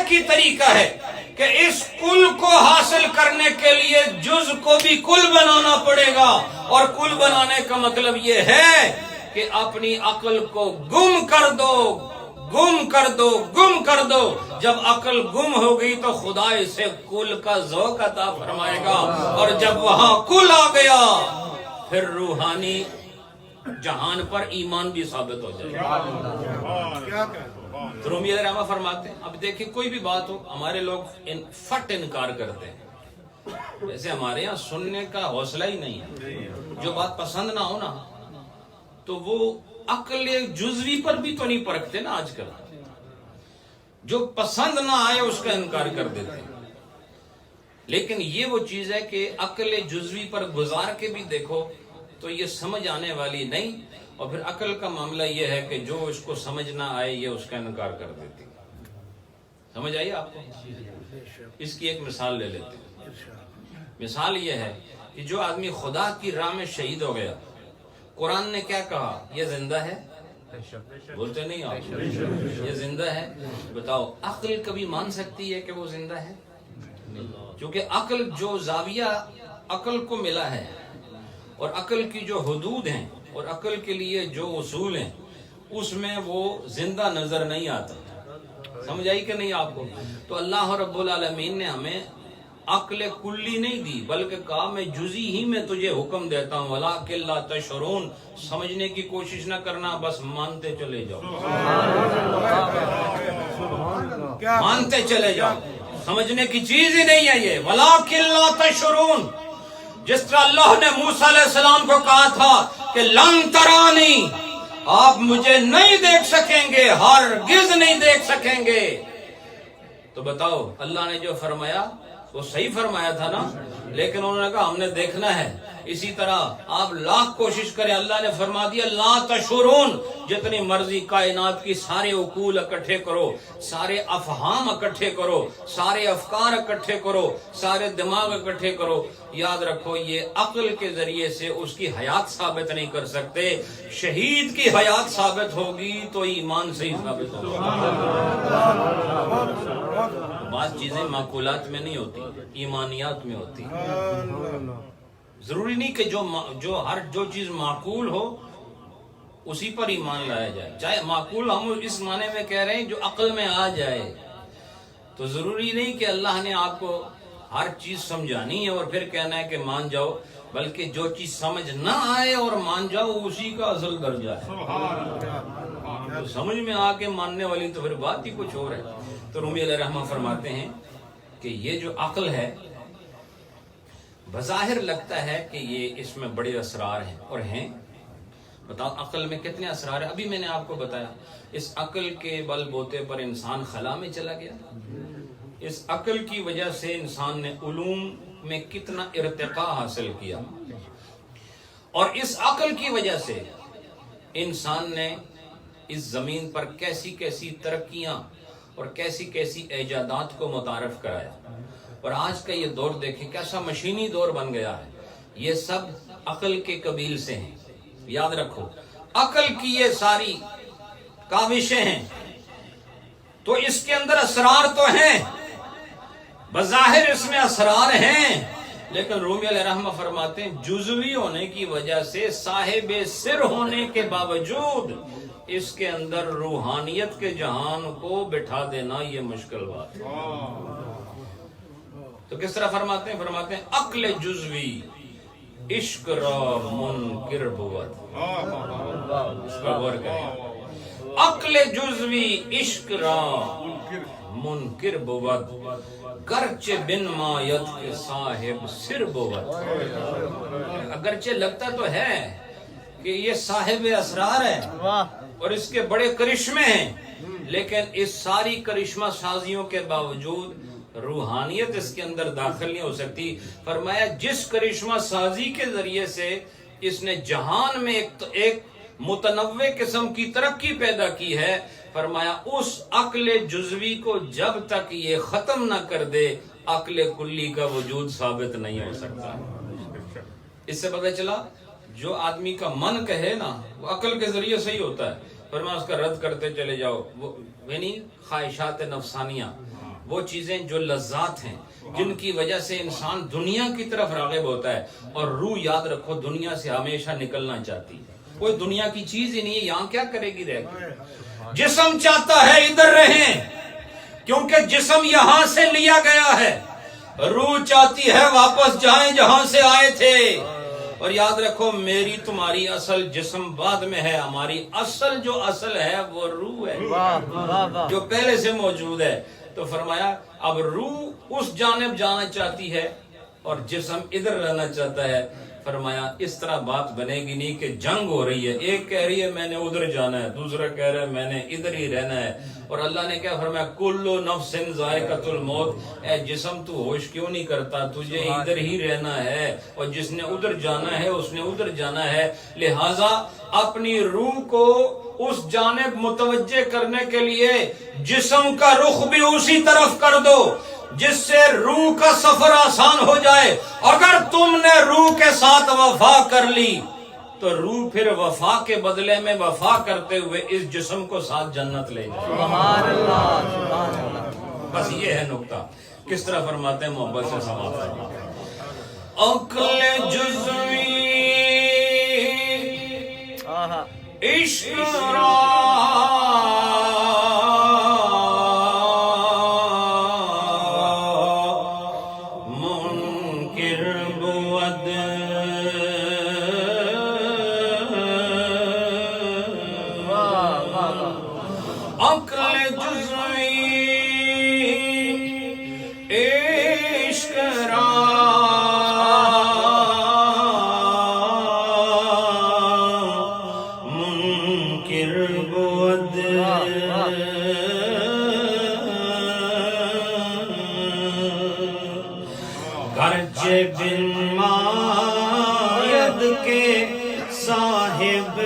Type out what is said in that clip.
ایک ہی طریقہ ہے کہ اس کل کو حاصل کرنے کے لیے جز کو بھی کل بنانا پڑے گا، اور کل بنانے کا مطلب یہ ہے کہ اپنی عقل کو گم کر دو، گم کر دو، گم کر دو۔ جب عقل گم ہو گئی تو خدا اسے کل کا ذوق عطا فرمائے گا، اور جب وہاں کل آ گیا پھر روحانی جہان پر ایمان بھی ثابت ہو جائے گا۔ رومی علیہ الرحمہ فرماتے ہیں، اب دیکھیں کوئی بھی بات ہو، ہمارے لوگ فٹ انکار کرتے ہیں، ویسے ہمارے یہاں سننے کا حوصلہ ہی نہیں ہے۔ جو بات پسند نہ ہو نا تو وہ عقل جزوی پر بھی تو نہیں پرکھتے نا آج کل، جو پسند نہ آئے اس کا انکار کر دیتے ہیں۔ لیکن یہ وہ چیز ہے کہ عقل جزوی پر گزار کے بھی دیکھو تو یہ سمجھ آنے والی نہیں، اور پھر عقل کا معاملہ یہ ہے کہ جو اس کو سمجھ نہ آئے یہ اس کا انکار کر دیتی۔ سمجھ آئی آپ کو؟ اس کی ایک مثال لے لیتے ہیں۔ مثال یہ ہے کہ جو آدمی خدا کی راہ میں شہید ہو گیا، قرآن نے کیا کہا؟ یہ زندہ ہے؟ بولتے نہیں آپ؟ یہ زندہ ہے؟ بتاؤ عقل کبھی مان سکتی ہے کہ وہ زندہ ہے؟ کیونکہ عقل جو زاویہ عقل کو ملا ہے، اور عقل کی جو حدود ہیں اور عقل کے لیے جو اصول ہیں، اس میں وہ زندہ نظر نہیں آتا۔ سمجھ آئی کہ نہیں آپ کو؟ تو اللہ رب العالمین نے ہمیں عقل کلی نہیں دی، بلکہ کہا میں جزی ہی میں تجھے حکم دیتا ہوں، وَلَٰكِن لَا تَشْعُرُونَ، سمجھنے کی کوشش نہ کرنا، بس مانتے چلے جاؤ، مانتے چلے جاؤ، سمجھنے کی چیز ہی نہیں ہے یہ۔ وَلَٰكِن لَا تَشْعُرُونَ، جس طرح اللہ نے موسیٰ علیہ السلام کو کہا تھا کہ لن ترانی، آپ مجھے نہیں دیکھ سکیں گے، ہرگز نہیں دیکھ سکیں گے، تو بتاؤ اللہ نے جو فرمایا وہ صحیح فرمایا تھا نا؟ لیکن انہوں نے کہا ہم نے دیکھنا ہے۔ اسی طرح آپ لاکھ کوشش کریں، اللہ نے فرما دیا لا تشعرون، جتنی مرضی کائنات کی سارے عقول اکٹھے کرو، سارے افہام اکٹھے کرو، سارے افکار اکٹھے کرو، سارے دماغ اکٹھے کرو، یاد رکھو یہ عقل کے ذریعے سے اس کی حیات ثابت نہیں کر سکتے۔ شہید کی حیات ثابت ہوگی تو ایمان سے ہی ثابت ہوگا۔ بعض چیزیں معقولات میں نہیں ہوتی، ایمانیات میں ہوتی۔ ضروری نہیں کہ جو چیز معقول ہو اسی پر ایمان لایا جائے، چاہے معقول ہم اس معنی میں کہہ رہے ہیں جو عقل میں آ جائے، تو ضروری نہیں کہ اللہ نے آپ کو ہر چیز سمجھانی ہے اور پھر کہنا ہے کہ مان جاؤ، بلکہ جو چیز سمجھ نہ آئے اور مان جاؤ اسی کا اصل درجہ ہے۔ تو سمجھ میں آ کے ماننے والی تو پھر بات ہی کچھ اور ہے۔ تو رومی علیہ الرحمہ فرماتے ہیں کہ یہ جو عقل ہے بظاہر لگتا ہے کہ یہ اس میں بڑے اسرار ہیں، اور ہیں۔ بتاؤ عقل میں کتنے اسرار ہیں؟ ابھی میں نے آپ کو بتایا اس عقل کے بل بوتے پر انسان خلا میں چلا گیا، اس عقل کی وجہ سے انسان نے علوم میں کتنا ارتقاء حاصل کیا، اور اس عقل کی وجہ سے انسان نے اس زمین پر کیسی کیسی ترقیاں اور کیسی کیسی ایجادات کو متعارف کرایا، اور آج کا یہ دور دیکھیں کیسا مشینی دور بن گیا ہے۔ یہ سب عقل کے قبیل سے ہیں، یاد رکھو عقل کی یہ ساری کاوشیں ہیں، تو اس کے اندر اسرار تو ہیں، بظاہر اس میں اسرار ہیں، لیکن رومی علیہ الرحمہ فرماتے ہیں جزوی ہونے کی وجہ سے، صاحب سر ہونے کے باوجود اس کے اندر روحانیت کے جہان کو بٹھا دینا یہ مشکل بات ہے۔ تو کس طرح فرماتے ہیں عقل جزوی عشق را منکر بود، اس پر غور کریں، عقل جزوی عشق را منکر بود، گرچہ بن مایت کے صاحب سر بود۔ اگرچہ لگتا تو ہے کہ یہ صاحب اسرار ہے اور اس کے بڑے کرشمے ہیں، لیکن اس ساری کرشمہ سازیوں کے باوجود روحانیت اس کے اندر داخل نہیں ہو سکتی۔ فرمایا جس کرشمہ سازی کے ذریعے سے اس نے جہان میں ایک متنوع قسم کی ترقی پیدا کی ہے، فرمایا اس عقل جزوی کو جب تک یہ ختم نہ کر دے عقل کلی کا وجود ثابت نہیں ہو سکتا۔ اس سے پتہ چلا جو آدمی کا من کہے نا وہ عقل کے ذریعے صحیح ہوتا ہے، فرمایا اس کا رد کرتے چلے جاؤ، وہ یعنی خواہشات نفسانیہ وہ چیزیں جو لذات ہیں جن کی وجہ سے انسان دنیا کی طرف راغب ہوتا ہے، اور روح یاد رکھو دنیا سے ہمیشہ نکلنا چاہتی ہے، کوئی دنیا کی چیز ہی نہیں ہے، یہاں کیا کرے گی رہ کے؟ جسم چاہتا ہے ادھر رہیں کیونکہ جسم یہاں سے لیا گیا ہے، روح چاہتی ہے واپس جائیں جہاں سے آئے تھے۔ اور یاد رکھو میری تمہاری اصل جسم بعد میں ہے، ہماری اصل جو اصل ہے وہ روح ہے جو پہلے سے موجود ہے۔ تو فرمایا اب روح اس جانب جانا چاہتی ہے اور جسم ادھر رہنا چاہتا ہے۔ فرمایا اس طرح بات بنے گی نہیں کہ جنگ ہو رہی ہے، ایک کہہ رہی ہے میں نے ادھر جانا ہے، دوسرا کہہ رہا ہے میں نے ادھر ہی رہنا ہے۔ اور اللہ نے کیا فرمایا کل نفس ذائقۃ الموت، اے جسم تو ہوش کیوں نہیں کرتا، تجھے ادھر ہی رہنا ہے، اور جس نے ادھر جانا ہے اس نے ادھر جانا ہے۔ لہٰذا اپنی روح کو اس جانب متوجہ کرنے کے لیے جسم کا رخ بھی اسی طرف کر دو جس سے روح کا سفر آسان ہو جائے۔ اگر تم نے روح کے ساتھ وفا کر لی تو روح پھر وفا کے بدلے میں وفا کرتے ہوئے اس جسم کو ساتھ جنت لے جائے۔ سبحان اللہ سبحان اللہ۔ بس یہ ہے نقطہ، کس طرح فرماتے ہیں محبت سے سماعت فرماتے ہیں۔ عقل جزوی عشق را منکر بود، عقل جزوی عشق را گرچہ بن ماید کے صاحب